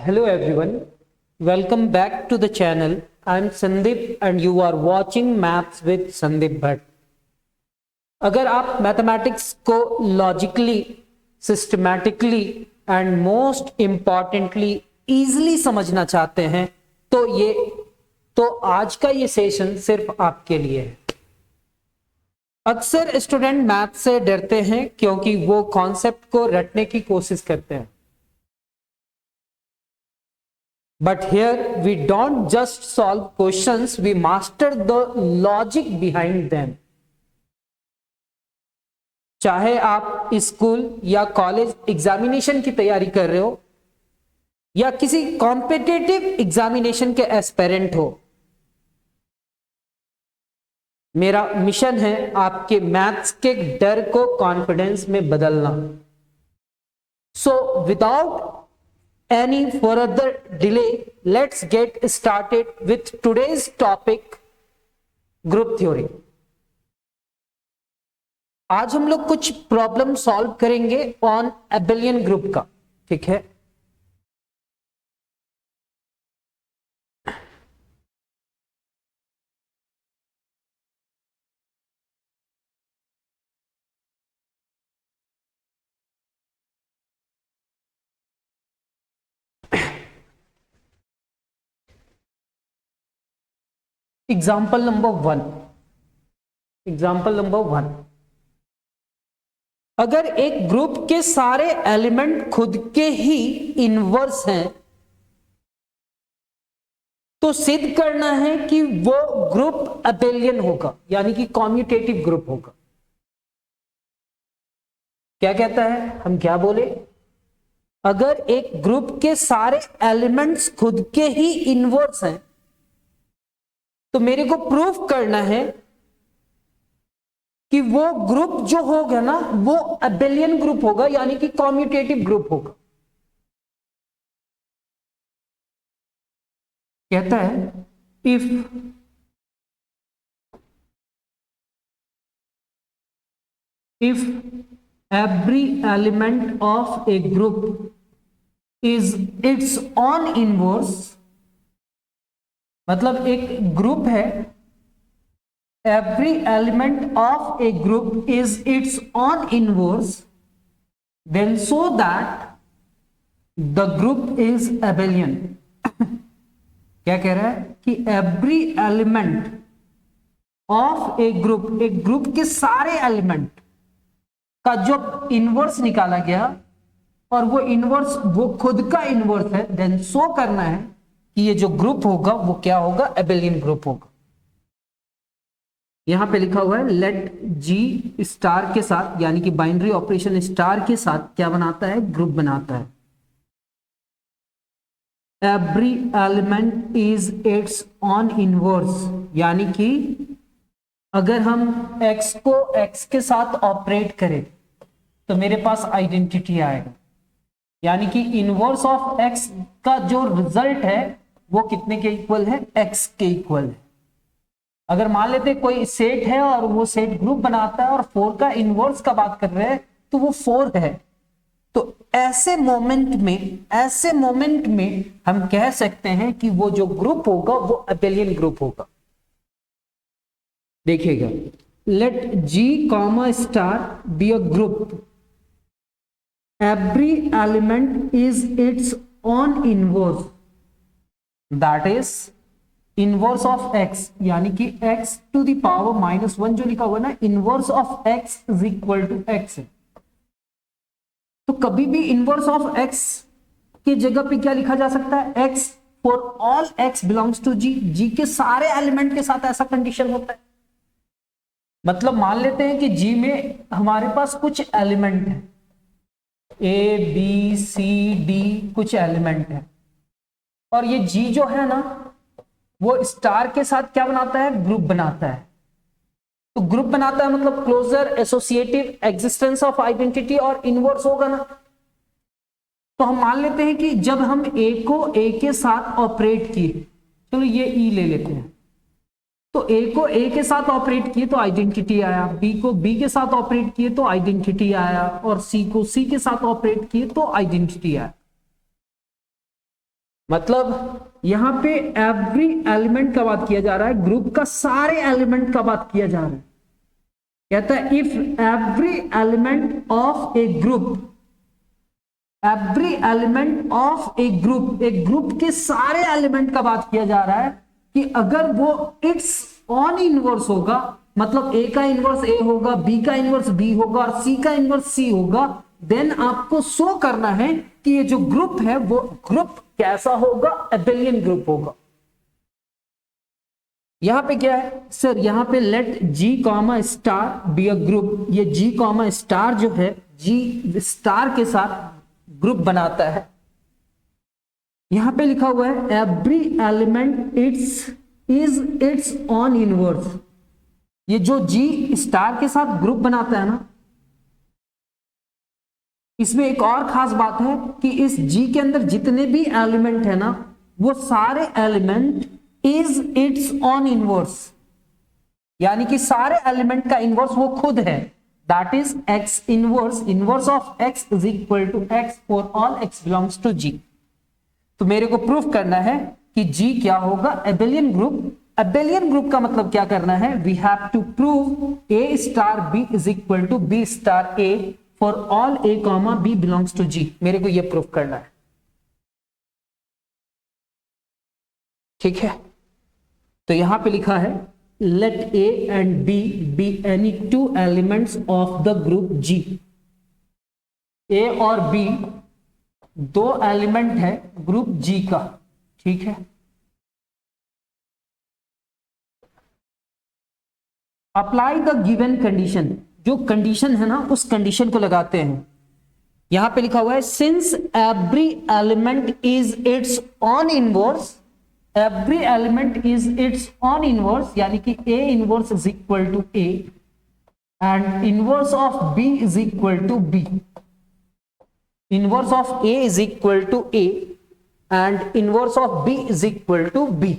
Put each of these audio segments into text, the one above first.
Hello everyone, welcome back to the channel. I'm Sandeep and you are watching Maths with Sandeep Bhatt. अगर आप mathematics को logically, systematically and most importantly easily समझना चाहते हैं तो आज का ये सेशन सिर्फ आपके लिए है। अक्सर स्टूडेंट मैथ से डरते हैं क्योंकि वो कॉन्सेप्ट को रटने की कोशिश करते हैं। But here we don't just solve questions, we master the logic behind them. चाहे आप स्कूल या कॉलेज एग्जामिनेशन की तैयारी कर रहे हो या किसी कॉम्पिटिटिव एग्जामिनेशन के एस्पिरेंट हो, मेरा मिशन है आपके मैथ्स के डर को कॉन्फिडेंस में बदलना। So without any further delay, let's get started with today's topic, group theory. आज हम लोग कुछ प्रॉब्लम सॉल्व करेंगे ऑन एबेलियन ग्रुप का, ठीक है। एग्जाम्पल नंबर वन, अगर एक ग्रुप के सारे एलिमेंट खुद के ही इनवर्स हैं तो सिद्ध करना है कि वो ग्रुप एबेलियन होगा, यानी कि कॉम्यूटेटिव ग्रुप होगा। क्या कहता है, हम क्या बोले, अगर एक ग्रुप के सारे एलिमेंट्स खुद के ही इनवर्स हैं तो मेरे को प्रूफ करना है कि वो ग्रुप जो होगा ना वो एबेलियन ग्रुप होगा, यानी कि कॉम्यूटेटिव ग्रुप होगा। कहता है if every element of a group is its own inverse, मतलब एक ग्रुप है, every element of a group is its own inverse, then so that the group is abelian. क्या कह रहा है कि every element of a group, एक group के सारे एलिमेंट का जो इनवर्स निकाला गया और वो इनवर्स वो खुद का इनवर्स है, देन सो करना है कि ये जो ग्रुप होगा वो क्या होगा, एबेलियन ग्रुप होगा। यहां पे लिखा हुआ है लेट जी स्टार के साथ, यानी कि बाइनरी ऑपरेशन स्टार के साथ क्या बनाता है, ग्रुप बनाता है। Every element is it's own inverse, यानी कि अगर हम x को x के साथ ऑपरेट करें तो मेरे पास आइडेंटिटी आएगा, यानी कि इनवर्स ऑफ x का जो रिजल्ट है वो कितने के इक्वल है, x के इक्वल है। अगर मान लेते कोई सेट है और वो सेट ग्रुप बनाता है और 4 का इनवर्स का बात कर रहे हैं तो वो 4 है, तो ऐसे मोमेंट में हम कह सकते हैं कि वो जो ग्रुप होगा वो एबेलियन ग्रुप होगा। देखिएगा, let G comma star be a group, every element is its own inverse, that is inverse of x, यानी कि x to the power -1 जो लिखा हुआ ना, inverse of x is equal to x है। तो कभी भी inverse of x की जगह पे क्या लिखा जा सकता है, x for all x belongs to g, g के सारे एलिमेंट के साथ ऐसा कंडीशन होता है। मतलब मान लेते हैं कि g में हमारे पास कुछ एलिमेंट है, ए बी सी डी कुछ एलिमेंट है, और ये जी जो है ना वो स्टार के साथ क्या बनाता है, ग्रुप बनाता है। तो ग्रुप बनाता है मतलब closure associative existence of identity और इनवर्स होगा ना। तो हम मान लेते हैं कि जब हम ए को ए के साथ ऑपरेट किए, चलो ये ई ले लेते हैं, तो ए को ए के साथ ऑपरेट किए तो आइडेंटिटी आया, बी को बी के साथ ऑपरेट किए तो आइडेंटिटी आया, और सी को सी के साथ ऑपरेट किए तो आइडेंटिटी आया। मतलब यहां पे एवरी एलिमेंट का बात किया जा रहा है, ग्रुप का सारे एलिमेंट का बात किया जा रहा है। कहता है if every element of A group, every element of A group, एक ग्रुप के सारे एलिमेंट का बात किया जा रहा है कि अगर वो इट्स ऑन इनवर्स होगा, मतलब ए का इनवर्स ए होगा, बी का इनवर्स बी होगा और सी का इनवर्स सी होगा, देन आपको शो करना है कि ये जो ग्रुप है वो ग्रुप कैसा होगा, एबेलियन ग्रुप होगा। यहां पे क्या है सर, यहां पे let G comma star be a group, ये जी कॉमा स्टार जो है जी स्टार के साथ ग्रुप बनाता है। यहां पे लिखा हुआ है every element it's own inverse, ये जो जी स्टार के साथ ग्रुप बनाता है ना, इसमें एक और खास बात है कि इस जी के अंदर जितने भी एलिमेंट है ना, वो सारे element is it's own inverse, यानी कि सारे एलिमेंट का इनवर्स वो खुद है। That is x inverse, inverse of x is equal to x for all x belongs to G. तो मेरे को प्रूफ करना है कि जी क्या होगा, एबेलियन ग्रुप। एबेलियन ग्रुप का मतलब क्या करना है, we have to prove a star b is equal to b star a for all a comma b belongs to G. मेरे को यह प्रूफ करना है, ठीक है। तो यहां पे लिखा है let a and b be any two elements of the group G. A और बी दो एलिमेंट है ग्रुप जी का, ठीक है। अप्लाई द गिवन कंडीशन, जो कंडीशन है ना उस कंडीशन को लगाते हैं। यहां पे लिखा हुआ है since every element is it's own inverse, every element is it's own inverse, यानी कि a inverse is equal to a and inverse of b is equal to b, inverse of a is equal to a and inverse of b is equal to b.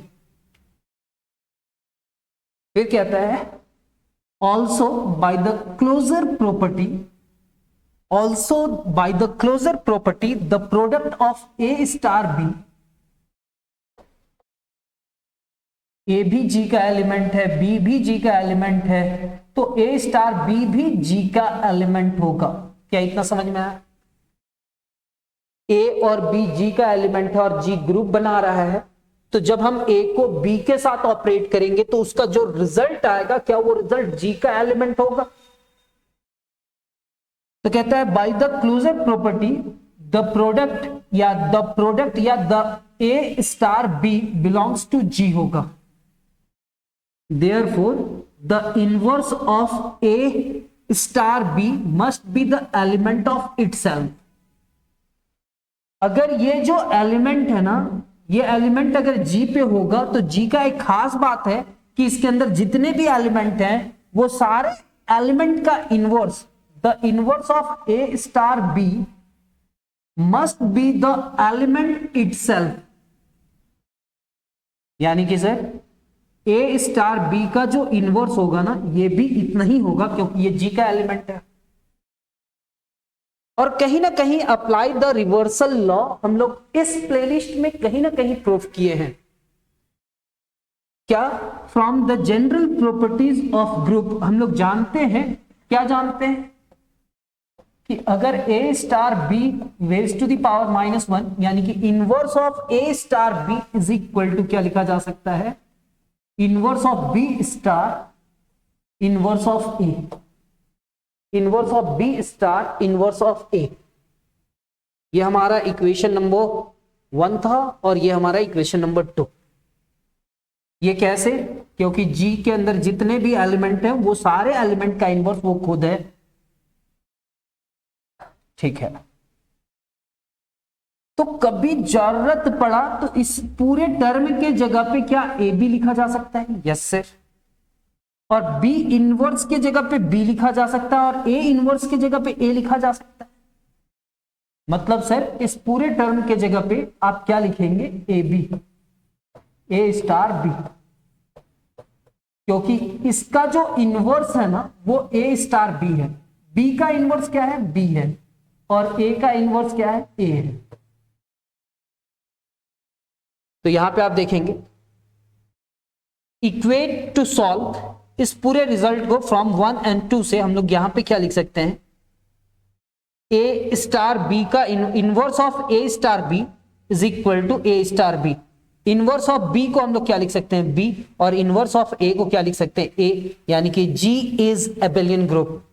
फिर कहता है also by the closure property, also by the closure property the product of a star b, ए भी जी का element है, B भी जी का element है, तो ए स्टार बी भी जी का एलिमेंट होगा। क्या इतना समझ में आया? ए और बी जी का एलिमेंट है और जी ग्रुप बना रहा है, तो जब हम ए को बी के साथ ऑपरेट करेंगे तो उसका जो रिजल्ट आएगा, क्या वो रिजल्ट जी का एलिमेंट होगा? तो कहता है by the closure property the product या the a star b belongs to G होगा। Therefore the inverse of a star b must be the element of itself. अगर ये जो एलिमेंट है ना, ये एलिमेंट अगर जी पे होगा तो जी का एक खास बात है कि इसके अंदर जितने भी एलिमेंट हैं वो सारे एलिमेंट का inverse, the inverse of a star b must be the element itself. यानी कि सर ए स्टार बी का जो इनवर्स होगा ना, ये भी इतना ही होगा क्योंकि ये जी का एलिमेंट है। और कहीं ना कहीं अप्लाई द रिवर्सल लॉ हम लोग इस प्लेलिस्ट में कहीं ना कहीं प्रूफ किए हैं। क्या? From the general properties of group हम लोग जानते हैं, क्या जानते हैं कि अगर a star b raise to the power -1, यानी कि inverse of a star b is equal to क्या लिखा जा सकता है, inverse of b star inverse of a, inverse of b star inverse of a. ये हमारा इक्वेशन नंबर 1 था और ये हमारा इक्वेशन नंबर 2। ये कैसे? क्योंकि जी के अंदर जितने भी एलिमेंट हैं वो सारे एलिमेंट का इनवर्स वो खुद है, ठीक है। तो कभी जरूरत पड़ा तो इस पूरे टर्म के जगह पे क्या ए बी लिखा जा सकता है? Yes sir. और बी इनवर्स के जगह पे बी लिखा जा सकता है और ए इनवर्स के जगह पे ए लिखा जा सकता है। मतलब सर इस पूरे टर्म के जगह पे आप क्या लिखेंगे? A b, a star b, क्योंकि इसका जो इनवर्स है ना वो ए स्टार बी है। बी का इनवर्स क्या है? बी है। और ए का इनवर्स क्या है? ए है। तो यहां पे आप देखेंगे इक्वेट टू सॉल्व इस पूरे रिजल्ट को फ्रॉम 1 and 2 से हम लोग यहां पे क्या लिख सकते हैं, ए स्टार बी का inverse of a star b is equal to a star b. Inverse of b को हम लोग क्या लिख सकते हैं, बी, और इनवर्स ऑफ ए को क्या लिख सकते हैं, ए, यानी कि जी इज एबेलियन ग्रुप।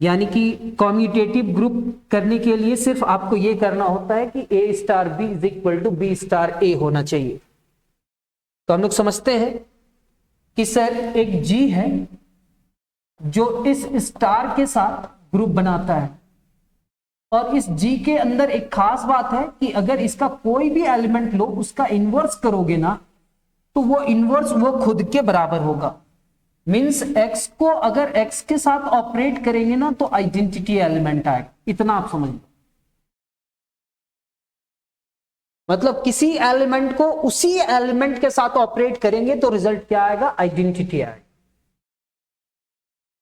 यानी कि कॉम्यूटेटिव ग्रुप करने के लिए सिर्फ आपको यह करना होता है कि a star b is equal to b star a होना चाहिए। तो हम लोग समझते हैं कि सर एक जी है जो इस स्टार के साथ ग्रुप बनाता है, और इस जी के अंदर एक खास बात है कि अगर इसका कोई भी एलिमेंट लो उसका इन्वर्स करोगे ना, तो वो इन्वर्स वो खुद के बराबर होगा। मींस x को अगर x के साथ ऑपरेट करेंगे ना तो आइडेंटिटी एलिमेंट आएगा। इतना आप समझ लो, मतलब किसी एलिमेंट को उसी एलिमेंट के साथ ऑपरेट करेंगे तो रिजल्ट क्या आएगा, आइडेंटिटी आएगा।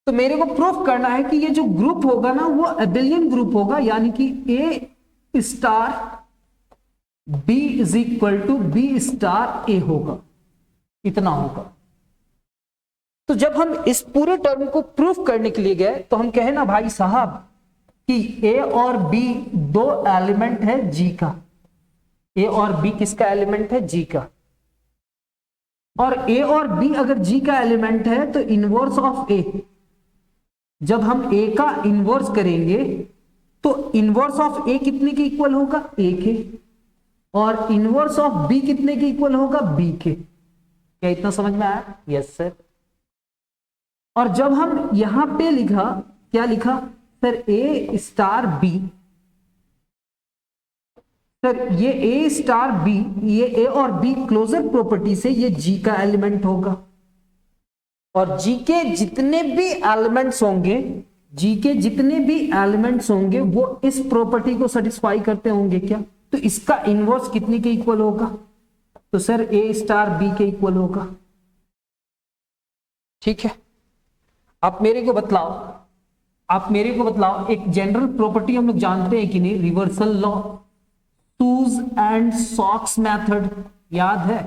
तो मेरे को प्रूफ करना है कि ये जो ग्रुप होगा ना वो एबेलियन ग्रुप होगा, यानी कि a star b is equal to b star a होगा, इतना होगा। तो जब हम इस पूरे टर्म को प्रूफ करने के लिए गए तो हम कहे ना भाई साहब कि ए और बी दो एलिमेंट है जी का, ए और बी किसका एलिमेंट है, जी का। और ए और बी अगर जी का एलिमेंट है तो इनवर्स ऑफ ए, जब हम ए का इनवर्स करेंगे तो इनवर्स ऑफ ए कितने के इक्वल होगा, ए के, और इनवर्स ऑफ बी कितने के इक्वल होगा, बी के। क्या इतना समझ में आया? Yes sir. और जब हम यहां पे लिखा, क्या लिखा sir, a star B, sir ये ए स्टार बी, ये ए और बी क्लोजर प्रॉपर्टी से ये जी का एलिमेंट होगा, और जी के जितने भी एलिमेंट्स होंगे, जी के जितने भी एलिमेंट्स होंगे वो इस प्रॉपर्टी को सेटिस्फाई करते होंगे क्या, तो इसका इनवर्स कितने के इक्वल होगा, तो सर ए स्टार बी के इक्वल होगा। ठीक है, आप मेरे को बतलाओ, एक जनरल प्रॉपर्टी हम लोग जानते हैं कि नहीं, reversal law, shoes and socks method, याद है?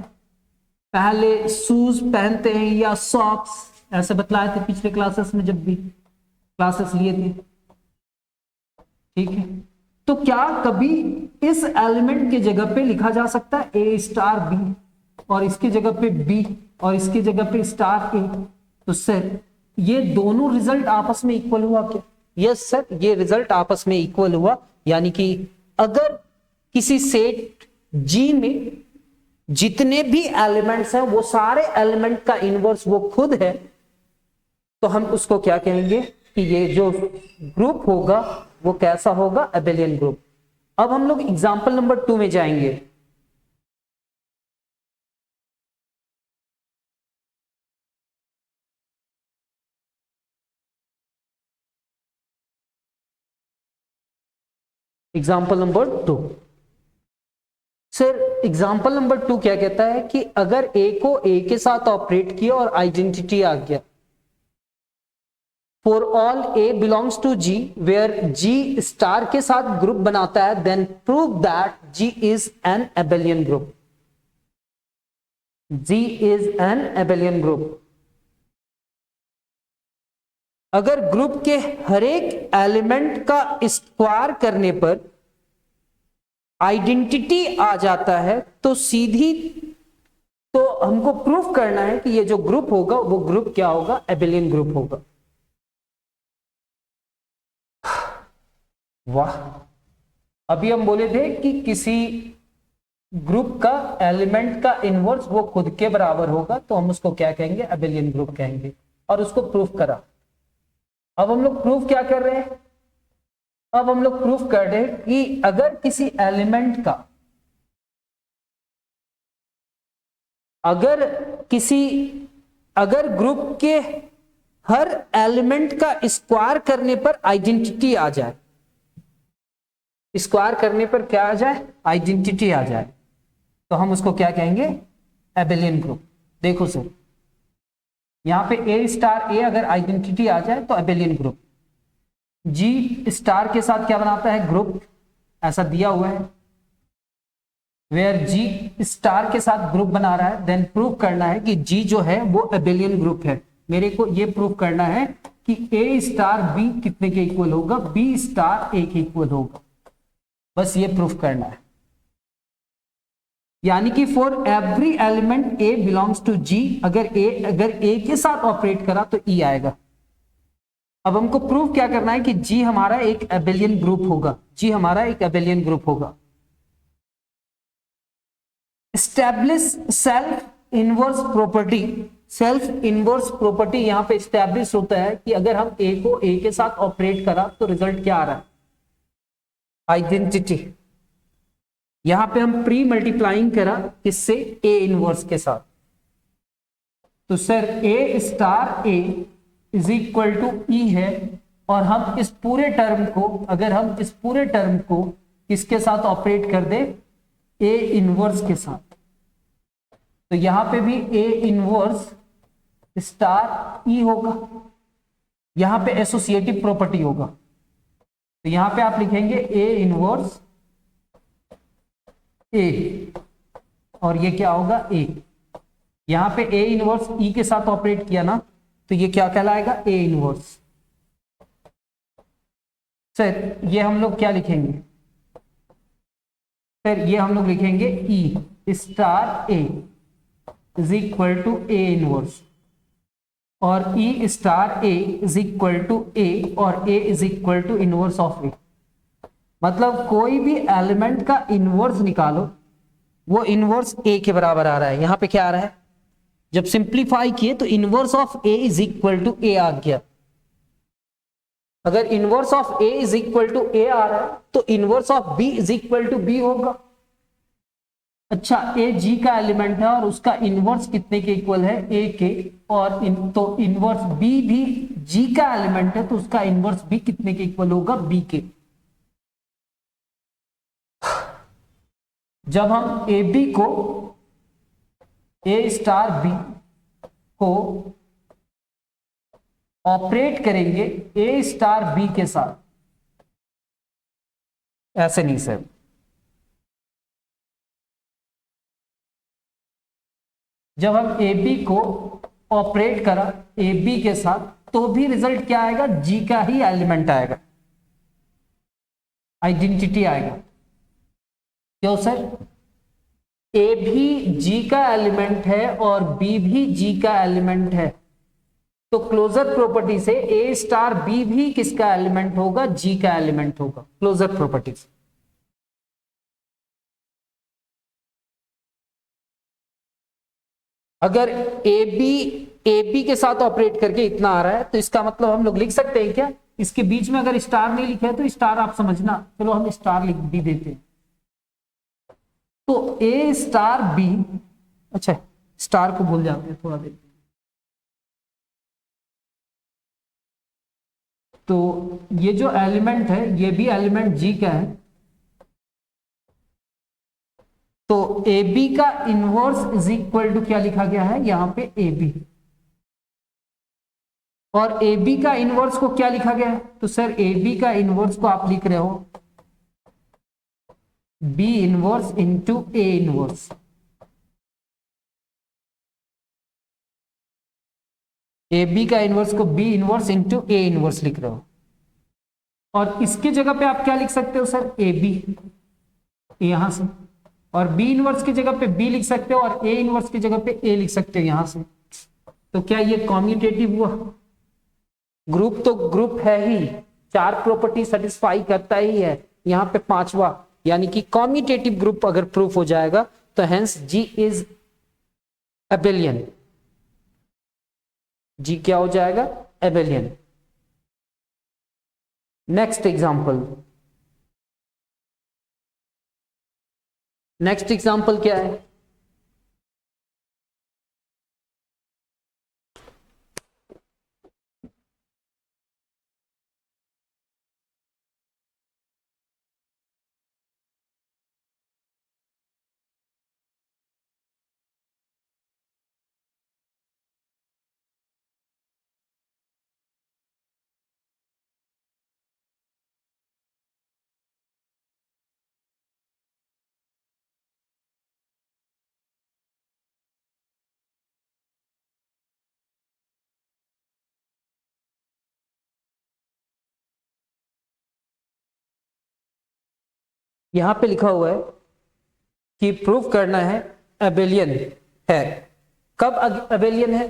पहले शूज पहनते हैं या सॉक्स, ऐसे बतलाए थे पिछले क्लासेस में जब भी क्लासेस लिए थे। ठीक है, तो क्या कभी इस एलिमेंट के जगह पे लिखा जा सकता है ए स्टार बी, और इसकी जगह पे बी, और इसकी जगह पे स्टार ए? तो सर ये दोनों रिजल्ट आपस में इक्वल हुआ क्या? यस सर, ये रिजल्ट आपस में इक्वल हुआ। यानी कि अगर किसी सेट जी में जितने भी एलिमेंट्स हैं वो सारे एलिमेंट का इनवर्स वो खुद है, तो हम उसको क्या कहेंगे कि ये जो ग्रुप होगा वो कैसा होगा, एबेलियन ग्रुप। अब हम लोग एग्जांपल नंबर 2 में जाएंगे। Example number 2, sir example number 2 क्या कहता है कि अगर ए को ए के साथ ऑपरेट किया और आइडेंटिटी आ गया, for all a belongs to G where G star के साथ ग्रुप बनाता है, then prove that G is an abelian group. G is an abelian group. अगर ग्रुप के हर एक एलिमेंट का स्क्वायर करने पर आइडेंटिटी आ जाता है तो सीधी, तो हमको प्रूफ करना है कि ये जो ग्रुप होगा वो ग्रुप क्या होगा, एबेलियन ग्रुप होगा। वाह, अभी हम बोले थे कि किसी ग्रुप का एलिमेंट का इनवर्स वो खुद के बराबर होगा, तो हम उसको क्या कहेंगे, एबेलियन ग्रुप कहेंगे, और उसको प्रूफ करा। अब हम लोग प्रूफ क्या कर रहे हैं, अब हम लोग प्रूफ कर रहे हैं कि अगर किसी एलिमेंट का, अगर ग्रुप के हर एलिमेंट का स्क्वायर करने पर आइडेंटिटी आ जाए, स्क्वायर करने पर क्या आ जाए, आइडेंटिटी आ जाए, तो हम उसको क्या कहेंगे, एबेलियन ग्रुप। देखो सर, यहां पे ए स्टार ए अगर आइडेंटिटी आ जाए तो एबेलियन ग्रुप। जी स्टार के साथ क्या बनाता है, ग्रुप, ऐसा दिया हुआ है। वेयर जी स्टार के साथ ग्रुप बना रहा है, देन प्रूव करना है कि जी जो है वो अबेलियन ग्रुप है। मेरे को ये प्रूव करना है कि ए स्टार बी कितने के इक्वल होगा, बी स्टार ए के इक्वल होगा, बस ये प्रूफ करना है। यानी कि for every element a belongs to G, अगर ए के साथ ऑपरेट करा तो ई आएगा। अब हमको प्रूफ क्या करना है कि जी हमारा एक एबेलियन ग्रुप होगा, जी हमारा एक एबेलियन ग्रुप होगा। Establish self inverse property. Self inverse property यहां पे एस्टैब्लिश होता है कि अगर हम ए को ए के साथ ऑपरेट करा तो रिजल्ट क्या आ रहा है, आइडेंटिटी। यहां पे हम प्री मल्टीप्लाइंग करा किससे, ए इनवर्स के साथ, तो sir a star a is equal to e है। और हम इस पूरे टर्म को, अगर हम इस पूरे टर्म को किसके साथ ऑपरेट कर दे, ए इनवर्स के साथ, तो यहां पे भी ए इनवर्स स्टार ई होगा। यहां पे एसोसिएटिव प्रॉपर्टी होगा, तो यहां पे आप लिखेंगे ए इनवर्स ए, और ये क्या होगा ए। यहां पे ए इनवर्स ई के साथ ऑपरेट किया ना, तो ये क्या कहलाएगा, ए इनवर्स। सर ये हम लोग क्या लिखेंगे, सर ये हम लोग लिखेंगे e star a is equal to a inverse, और e star a is equal to a, और a is equal to inverse of a. मतलब कोई भी एलिमेंट का इनवर्स निकालो, वो इनवर्स ए के बराबर आ रहा है। यहां पे क्या आ रहा है, जब सिंप्लीफाई किए तो inverse of a is equal to a आ गया। अगर inverse of a is equal to a आ रहा है तो inverse of b is equal to b होगा। अच्छा, ए जी का एलिमेंट है और उसका इनवर्स कितने के इक्वल है, ए के, और तो इनवर्स बी भी जी का एलिमेंट है तो उसका इनवर्स भी कितने के इक्वल होगा, बी के। जब हम ए बी को, ए स्टार बी को ऑपरेट करेंगे ए स्टार बी के साथ, ऐसे नहीं सर, जब हम ए बी को ऑपरेट करा ए बी के साथ तो भी रिजल्ट क्या आएगा, जी का ही एलिमेंट आएगा, आइडेंटिटी आएगा। क्यों सर, ए भी जी का एलिमेंट है और बी भी जी का एलिमेंट है, तो क्लोजर प्रॉपर्टी से ए स्टार बी भी किसका एलिमेंट होगा, जी का एलिमेंट होगा, क्लोजर प्रॉपर्टी से। अगर ए बी के साथ ऑपरेट करके इतना आ रहा है तो इसका मतलब हम लोग लिख सकते हैं क्या, इसके बीच में अगर स्टार नहीं लिखा है तो स्टार आप समझना, चलो हम स्टार लिख भी देते हैं। तो ए स्टार बी, अच्छा स्टार को भूल जाते हैं थोड़ा देर, तो ये जो एलिमेंट है ये भी एलिमेंट जी का है, तो ए बी का इनवर्स इज इक्वल टू क्या लिखा गया है यहां पे, ए बी, और ए बी का इनवर्स को क्या लिखा गया है, तो सर ए बी का इनवर्स को आप लिख रहे हो b inverse into a inverse. A b का इनवर्स को b inverse into a inverse लिख रहे हो, और इसके जगह पे आप क्या लिख सकते हो सर, ए बी यहां से, और बी इनवर्स की जगह पे बी लिख सकते हो, और ए इनवर्स की जगह पे ए लिख सकते हो यहां से। तो क्या ये कॉम्यूटेटिव हुआ, ग्रुप तो ग्रुप है ही, चार प्रॉपर्टी सेटिस्फाई करता ही है, यहां पे पांचवा, यानी कि कॉम्यूटेटिव ग्रुप अगर प्रूफ हो जाएगा तो हेंस जी इज एबेलियन, जी क्या हो जाएगा, Abelian. Next example, next example क्या है, यहां पे लिखा हुआ है कि प्रूफ करना है एबेलियन है। कब एबेलियन है?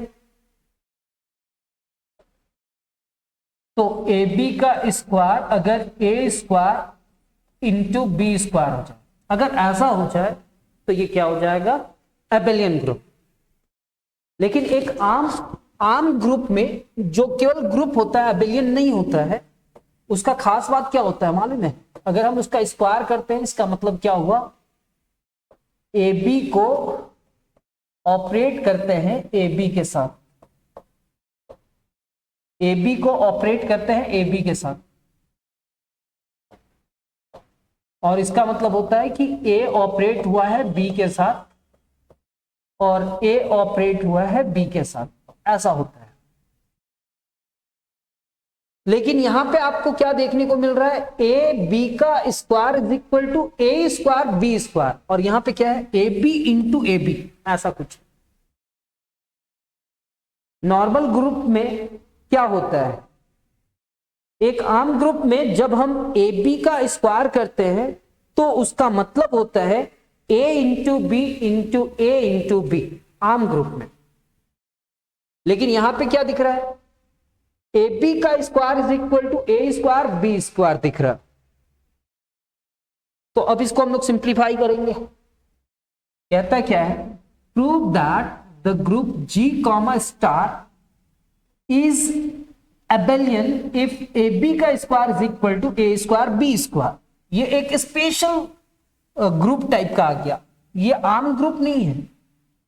तो ए बी का स्क्वायर अगर ए स्क्वायर इंटू बी स्क्वायर हो जाए, अगर ऐसा हो जाए तो ये क्या हो जाएगा? Abelian group. लेकिन एक आम ग्रुप में जो केवल ग्रुप होता है, एबेलियन नहीं होता है, उसका खास बात क्या होता है मालूम है? अगर हम उसका स्क्वायर करते हैं, इसका मतलब क्या हुआ? ए बी को ऑपरेट करते हैं ए बी के साथ, ए बी को ऑपरेट करते हैं ए बी के साथ, और इसका मतलब होता है कि ए ऑपरेट हुआ है बी के साथ और ए ऑपरेट हुआ है बी के साथ, ऐसा होता है। लेकिन यहां पे आपको क्या देखने को मिल रहा है? ए बी का square is equal to a square b square, और यहां पे क्या है? A b into a b, ऐसा कुछ। नॉर्मल ग्रुप में क्या होता है? एक आम ग्रुप में जब हम ए बी का स्क्वायर करते हैं तो उसका मतलब होता है a into b into a into b, आम ग्रुप में। लेकिन यहां पे क्या दिख रहा है? ए बी का square is equal to a square b square दिख रहा है। तो अब इसको हम लोग सिंप्लीफाई करेंगे। कहता क्या है? Prove that the group G comma star is abelian if a b का square is equal to a square b square. ये एक स्पेशल ग्रुप टाइप का आ गया, ये आम ग्रुप नहीं है।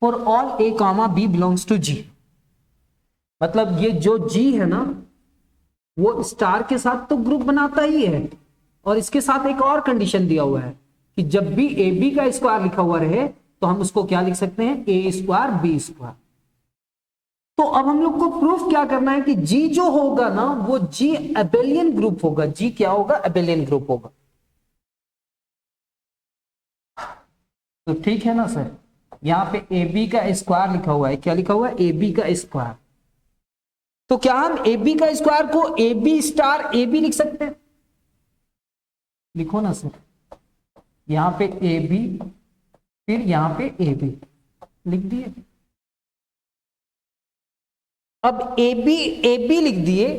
For all a comma b belongs to G, मतलब ये जो जी है ना, वो स्टार के साथ तो ग्रुप बनाता ही है, और इसके साथ एक और कंडीशन दिया हुआ है कि जब भी ए बी का स्क्वायर लिखा हुआ रहे तो हम उसको क्या लिख सकते हैं? ए स्क्वायर बी स्क्वायर। तो अब हम लोग को प्रूफ क्या करना है कि जी जो होगा ना, वो जी एबेलियन ग्रुप होगा। जी क्या होगा? एबेलियन ग्रुप होगा। तो ठीक है ना सर? यहां पे ए बी का स्क्वायर लिखा हुआ है, क्या लिखा हुआ है? ए बी का स्क्वायर। तो क्या हम ए बी का स्क्वायर को a b star a b लिख सकते हैं? लिखो ना सर, यहां पे ए बी, फिर यहां पे ए बी लिख दिए। अब ए बी लिख दिए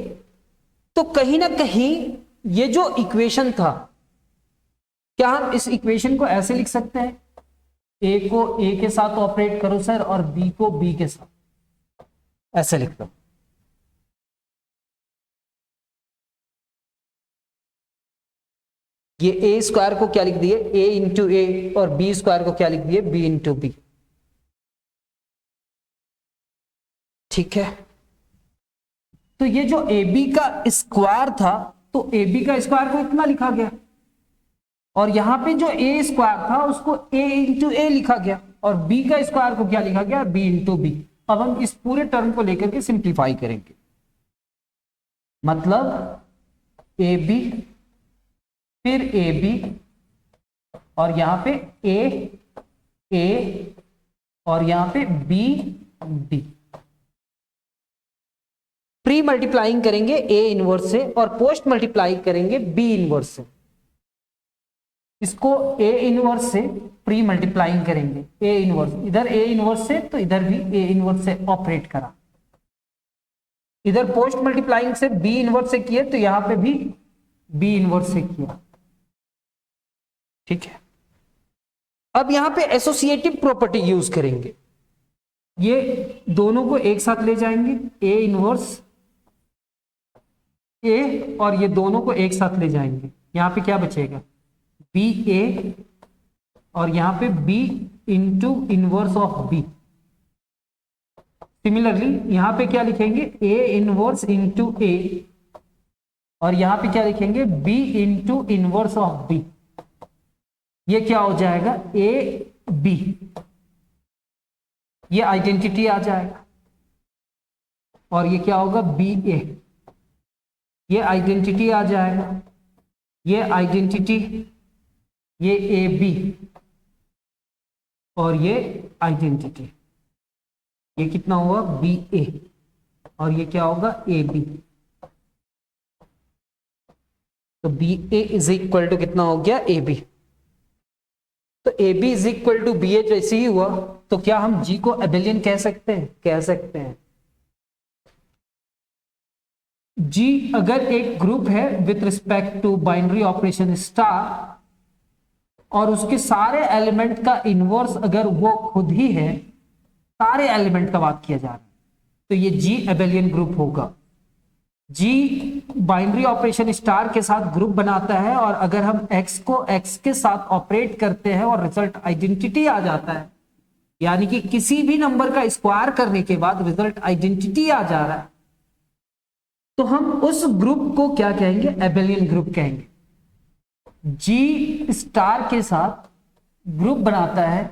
तो कहीं ना कहीं ये जो इक्वेशन था, क्या हम इस इक्वेशन को ऐसे लिख सकते हैं? ए को ए के साथ ऑपरेट करो सर, और बी को बी के साथ, ऐसे लिख लो। ये ए स्क्वायर को क्या लिख दिए? ए इंटू ए, और बी स्क्वायर को क्या लिख दिए? B into b. ठीक है, तो ये जो ए बी का स्क्वायर था, तो ए बी का स्क्वायर को इतना लिखा गया, और यहां पे जो ए स्क्वायर था उसको ए इंटू ए लिखा गया, और बी का स्क्वायर को क्या लिखा गया? B into b. अब हम इस पूरे टर्म को लेकर के सिंप्लीफाई करेंगे। मतलब ए बी, फिर ए बी, और यहां पे ए, और यहां पे बी डी। प्री मल्टीप्लाइंग करेंगे ए इनवर्स से, और पोस्ट मल्टीप्लाई करेंगे बी इनवर्स से। इसको ए इनवर्स से प्री मल्टीप्लाइंग करेंगे, ए इनवर्स, इधर ए इनवर्स से तो इधर भी ए इनवर्स से ऑपरेट करा। इधर पोस्ट मल्टीप्लाइंग से बी इनवर्स से किए तो यहां पे भी बी इनवर्स से किया। ठीक है, अब यहां पे एसोसिएटिव प्रॉपर्टी यूज करेंगे। ये दोनों को एक साथ ले जाएंगे, ए इनवर्स ए, और ये दोनों को एक साथ ले जाएंगे। यहां पे क्या बचेगा? बी ए, और यहां पे b into inverse of b. Similarly यहां पे क्या लिखेंगे? ए इनवर्स इंटू ए, और यहां पे क्या लिखेंगे? B into inverse of b. ये क्या हो जाएगा? A B. ये आइडेंटिटी आ जाएगा, और ये क्या होगा? बी ए। ये आइडेंटिटी आ जाएगा, ये आइडेंटिटी, ये ए बी, और ये आइडेंटिटी। ये कितना हुआ? बी ए, और ये क्या होगा? A b. तो b a is equal to कितना हो गया? A b. तो a b is equal to b a जैसे ही हुआ, तो क्या हम जी को एबेलियन कह सकते हैं? कह सकते हैं। जी अगर एक ग्रुप है with respect to binary operation star और उसके सारे एलिमेंट का इनवर्स अगर वो खुद ही है, सारे एलिमेंट का बात किया जा रहा है, तो ये जी एबेलियन ग्रुप होगा। जी बाइनरी ऑपरेशन स्टार के साथ ग्रुप बनाता है और अगर हम x को x के साथ ऑपरेट करते हैं और रिजल्ट आइडेंटिटी आ जाता है, यानी कि किसी भी नंबर का स्क्वायर करने के बाद रिजल्ट आइडेंटिटी आ जा रहा है, तो हम उस ग्रुप को क्या कहेंगे? एबेलियन ग्रुप कहेंगे। जी स्टार के साथ ग्रुप बनाता है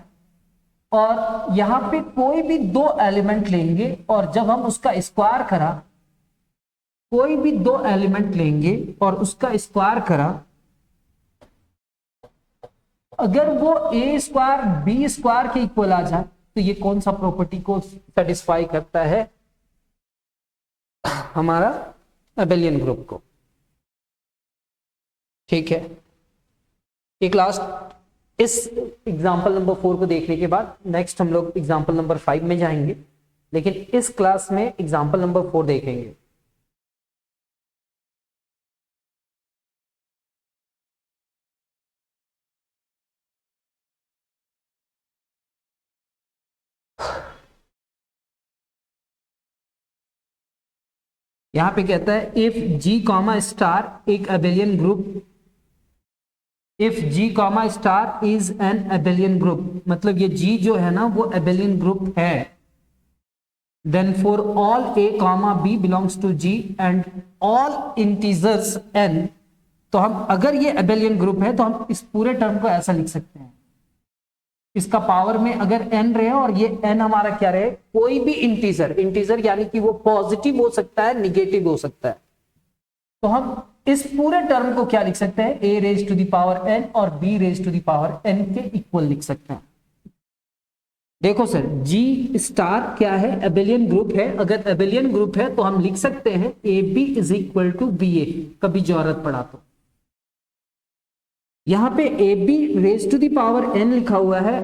और यहां पे कोई भी दो एलिमेंट लेंगे और जब हम उसका स्क्वायर करा, कोई भी दो एलिमेंट लेंगे और उसका स्क्वायर करा, अगर वो ए स्क्वायर बी स्क्वायर के इक्वल आ जाए, तो ये कौन सा प्रॉपर्टी को सेटिस्फाई करता है? हमारा एबेलियन ग्रुप को। ठीक है, एक लास्ट इस एग्जांपल नंबर 4 को देखने के बाद नेक्स्ट हम लोग एग्जांपल नंबर 5 में जाएंगे, लेकिन इस क्लास में एग्जांपल नंबर 4 देखेंगे। यहां पे कहता है इफ जी कॉमा स्टार एक abelian group, if G comma star is an abelian group, मतलब ये जी जो है ना वो एबेलियन ग्रुप है, then for all a comma b belongs to G and all integers n, तो हम अगर ये एबेलियन ग्रुप है तो हम इस पूरे टर्म को ऐसा लिख सकते हैं, इसका पावर में अगर n रहे और ये n हमारा क्या रहे? कोई भी इंटीजर, इंटीजर यानी कि वो पॉजिटिव हो सकता है, निगेटिव हो सकता है, तो हम इस पूरे टर्म को क्या लिख सकते हैं? a raise to the power n और b raise to the power n के इक्वल लिख सकते हैं। देखो सर, g स्टार क्या है? एबेलियन ग्रुप है। अगर एबेलियन ग्रुप है तो हम लिख सकते हैं a b is equal to b a, कभी जरूरत पड़ा तो। यहां पे a b raise to the power n लिखा हुआ है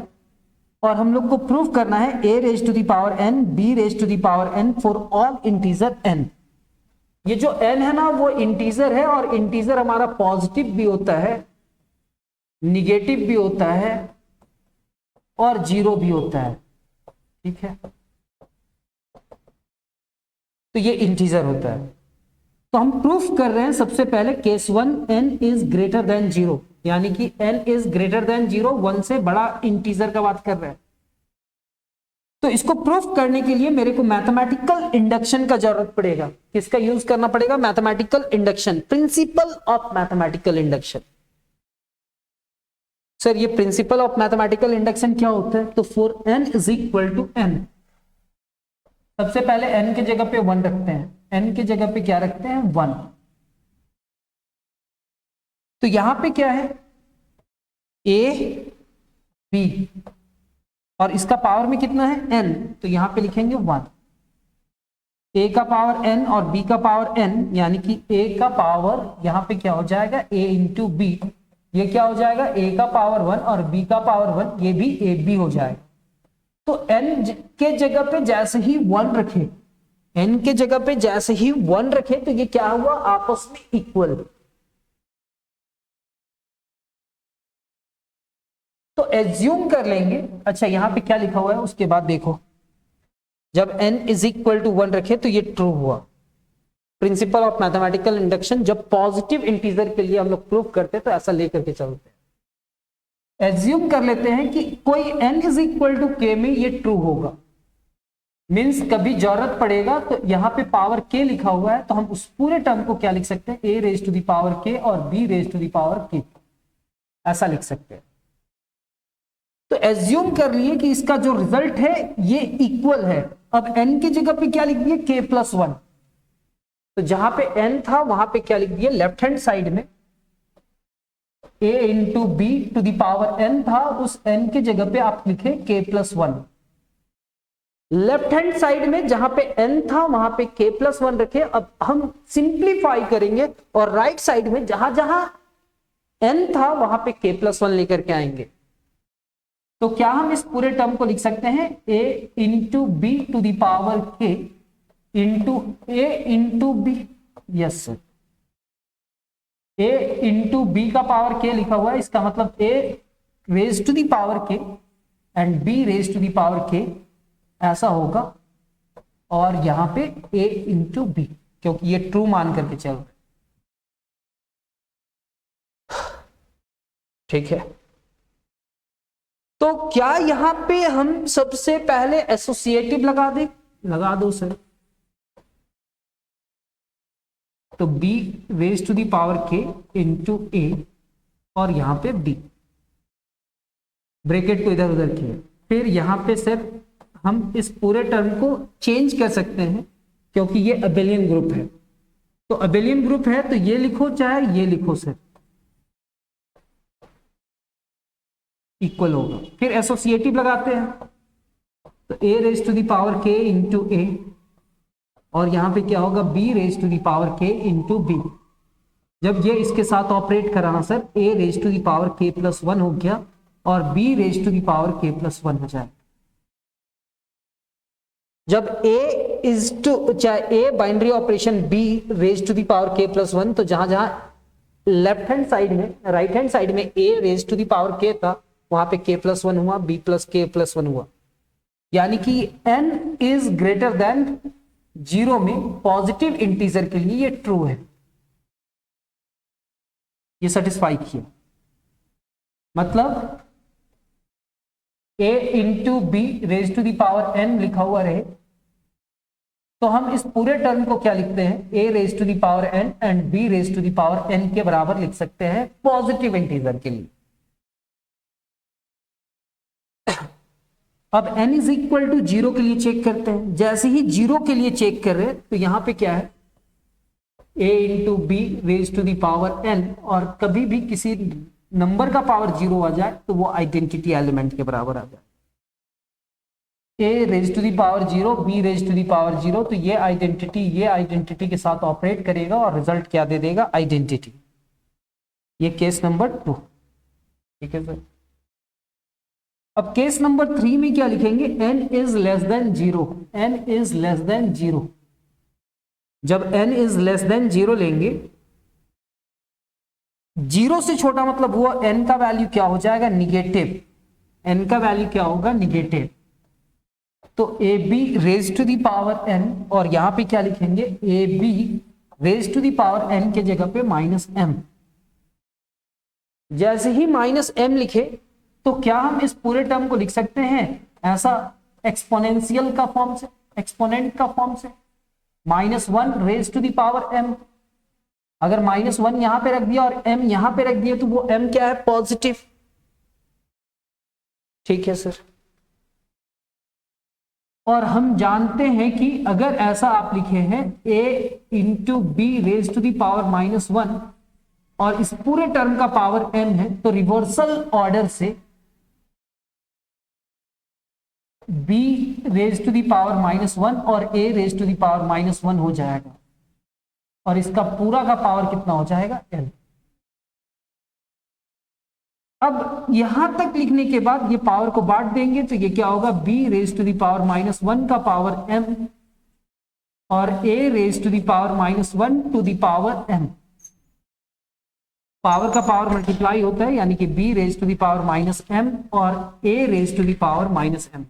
और हम लोग को प्रूफ करना है a raise to the power n, b raise to the power n for all integer n। ये जो n है ना वो इंटीजर है और इंटीजर हमारा पॉजिटिव भी होता है, निगेटिव भी होता है और जीरो भी होता है। ठीक है, तो ये इंटीजर होता है। तो हम प्रूफ कर रहे हैं सबसे पहले case 1 n is greater than 0, यानी कि n इज ग्रेटर देन 0, 1 से बड़ा इंटीजर का बात कर रहे हैं। तो इसको प्रूफ करने के लिए मेरे को मैथमेटिकल इंडक्शन का जरूरत पड़ेगा। किसका यूज करना पड़ेगा? Mathematical induction, principle of mathematical induction. Sir ये प्रिंसिपल ऑफ मैथमेटिकल इंडक्शन क्या होता है? तो for n is equal to n, सबसे पहले n के जगह पे 1 रखते हैं, n के जगह पे क्या रखते हैं? 1। तो यहां पे क्या है? a b और इसका पावर में कितना है? n, तो यहां पे लिखेंगे 1। a का पावर n और b का पावर n, यानी कि a का पावर यहां पे क्या हो जाएगा? a इंटू बी, ये क्या हो जाएगा? a का पावर 1 और b का पावर 1, ये भी ab हो जाएगा। तो n के जगह पे जैसे ही 1 रखे, n के जगह पे जैसे ही 1 रखे, तो ये क्या हुआ? आपस में इक्वल। तो एज्यूम कर लेंगे, अच्छा यहां पे क्या लिखा हुआ है उसके बाद देखो, जब n इज इक्वल टू 1 रखे तो ये ट्रू हुआ। प्रिंसिपल ऑफ मैथमेटिकल इंडक्शन, जब पॉजिटिव इंटीजर के लिए हम लोग प्रूफ करते हैं तो ऐसा लेकर के चलते हैं। एज्यूम कर लेते हैं कि कोई n is equal to k में ये ट्रू होगा, मीन्स कभी जरूरत पड़ेगा तो यहां पे पावर k लिखा हुआ है, तो हम उस पूरे टर्म को क्या लिख सकते हैं? a raise to the power k और b raise to the power k, ऐसा लिख सकते हैं। तो एज्यूम कर लिए कि इसका जो रिजल्ट है ये इक्वल है। अब n की जगह पे क्या लिख दिए? k plus 1। तो जहां पे n था वहां पे क्या लिख दिए? लेफ्ट हैंड साइड में a into b to the power n था, उस n की जगह पे आप लिखे k plus 1। Left hand side में जहां पे n था वहां पे k प्लस 1 रखे। अब हम सिंप्लीफाई करेंगे और राइट साइड में जहां जहां n था वहां पे k प्लस 1 लेकर के आएंगे। तो क्या हम इस पूरे टर्म को लिख सकते हैं a into b to the power k into a into b. Yes sir, a into b का पावर k लिखा हुआ है, इसका मतलब a raise to the power k and b raise to the power k ऐसा होगा, और यहां पे a इंटू बी, क्योंकि ये ट्रू मान करके चल, ठीक है। तो क्या यहां पे हम सबसे पहले एसोसिएटिव लगा दें? लगा दो सर। तो b raise to the power k into a और यहां पे b, ब्रैकेट को इधर उधर किया। फिर यहां पे सर हम इस पूरे टर्म को चेंज कर सकते हैं, क्योंकि ये अबेलियन ग्रुप है। तो अबेलियन ग्रुप है तो ये लिखो चाहे ये लिखो सर, इक्वल होगा। फिर एसोसिएटिव लगाते हैं, तो a raise to the power k into a, और यहां पे क्या होगा b raise to the power k into b। जब ये इसके साथ ऑपरेट कराना sir, a raise to the power k plus 1 हो गया और b raise to the power k plus 1 हो जाए। जब a इज टू, चाहे a binary operation b raise to the power k plus 1, तो जहां जहां लेफ्ट हैंड साइड में, राइट हैंड साइड में a raise to the power k था, वहां पे k प्लस 1 हुआ, b प्लस k प्लस 1 हुआ। यानी कि n इज ग्रेटर देन 0 में पॉजिटिव इंटीजर के लिए ये ट्रू है, ये सेटिस्फाई किया। मतलब a into b raise to the power n लिखा हुआ रहे, तो हम इस पूरे टर्म को क्या लिखते हैं, a raise to the power n and b raise to the power n के बराबर लिख सकते हैं पॉजिटिव इंटीजर के लिए। अब n इज इक्वल टू 0 के लिए चेक करते हैं। जैसे ही 0 के लिए चेक कर रहे हैं, तो यहां पे क्या है, a into b raise to the power n, और कभी भी किसी नंबर का पावर 0 आ जाए तो वो आइडेंटिटी एलिमेंट के बराबर आ जाए। a raise to the power 0, b raise to the power 0, तो ये आइडेंटिटी के साथ ऑपरेट करेगा और रिजल्ट क्या दे देगा, आइडेंटिटी। ये केस नंबर 2, ठीक है सर। अब केस नंबर 3 में क्या लिखेंगे, n is less than 0, n is less than 0। जब n इज लेस देन 0 लेंगे, 0 से छोटा मतलब हुआ n का वैल्यू क्या हो जाएगा, निगेटिव। n का वैल्यू क्या होगा, निगेटिव। तो ab raise to the power n, और यहां पे क्या लिखेंगे, ab raise to the power n के जगह पे माइनस m। जैसे ही माइनस m लिखे, तो क्या हम इस पूरे टर्म को लिख सकते हैं ऐसा एक्सपोनेंशियल का फॉर्म से, एक्सपोनेंट का फॉर्म से, -1 raise to the power m। अगर -1 यहां पे रख दिया और m यहां पे रख दिया, तो वो m क्या है, पॉजिटिव। ठीक है सर। और हम जानते हैं कि अगर ऐसा आप लिखे हैं a into b raise to the power -1, और इस पूरे टर्म का पावर m है, तो रिवर्सल ऑर्डर से b raise to the power -1 और a raise to the power -1 हो जाएगा, और इसका पूरा का पावर कितना हो जाएगा, n। अब यहां तक लिखने के बाद ये पावर को बांट देंगे, तो ये क्या होगा, b raise to the power -1 का पावर m और a raise to the power -1 to the power m। Power का पावर मल्टीप्लाई होता है, यानी कि b raise to the power -m और a raise to the power -m।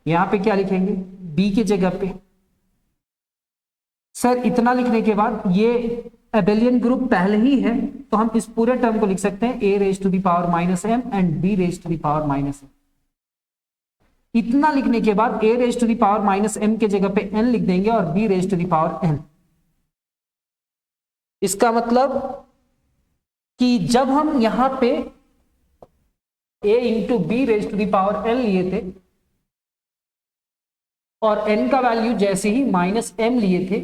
यहां पे क्या लिखेंगे, b के जगह पे सर इतना लिखने के बाद, ये एबेलियन ग्रुप पहले ही है, तो हम इस पूरे टर्म को लिख सकते हैं a raise to the power -m and b raise to the power -m। इतना लिखने के बाद a raise to the power -m के जगह पे n लिख देंगे और b raise to the power n। इसका मतलब कि जब हम यहां पे a into b raise to the power n लिए थे, और n का वैल्यू जैसे ही -m लिए थे,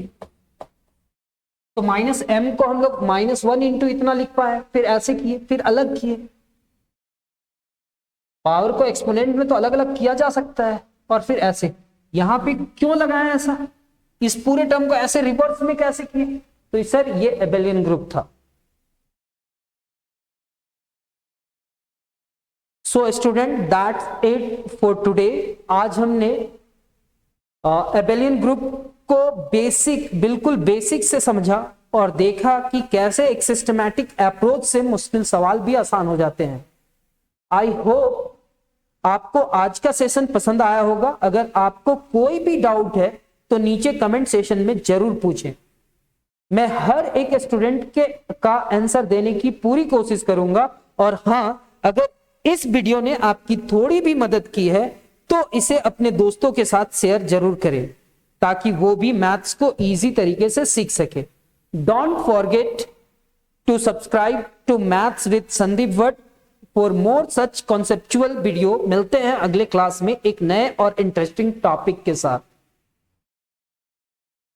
तो -m को हम लोग -1 इंटू इतना लिख पाए, फिर ऐसे किए, फिर अलग किए। पावर को एक्सपोनेंट में तो अलग अलग किया जा सकता है, और फिर ऐसे यहां पे क्यों लगाया ऐसा, इस पूरे टर्म को ऐसे रिवर्स में कैसे किए, तो सर ये एबेलियन ग्रुप था। So student that's it for today. आज हमने एबेलियन ग्रुप को बिल्कुल बेसिक से समझा और देखा कि कैसे एक सिस्टमैटिक अप्रोच से मुश्किल सवाल भी आसान हो जाते हैं। आई होप आपको आज का सेशन पसंद आया होगा। अगर आपको कोई भी डाउट है तो नीचे कमेंट सेशन में जरूर पूछें। मैं हर एक स्टूडेंट का आंसर देने की पूरी कोशिश करूंगा। और हाँ, अगर इस वीडियो ने आपकी थोड़ी भी मदद की है तो इसे अपने दोस्तों के साथ शेयर जरूर करें ताकि वो भी मैथ्स को इजी तरीके से सीख सके। Don't forget to subscribe to maths with Sandeep Bhatt for more such conceptual video. मिलते हैं अगले क्लास में एक नए और इंटरेस्टिंग टॉपिक के साथ।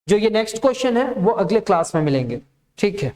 जो ये नेक्स्ट क्वेश्चन है वो अगले क्लास में मिलेंगे। ठीक है।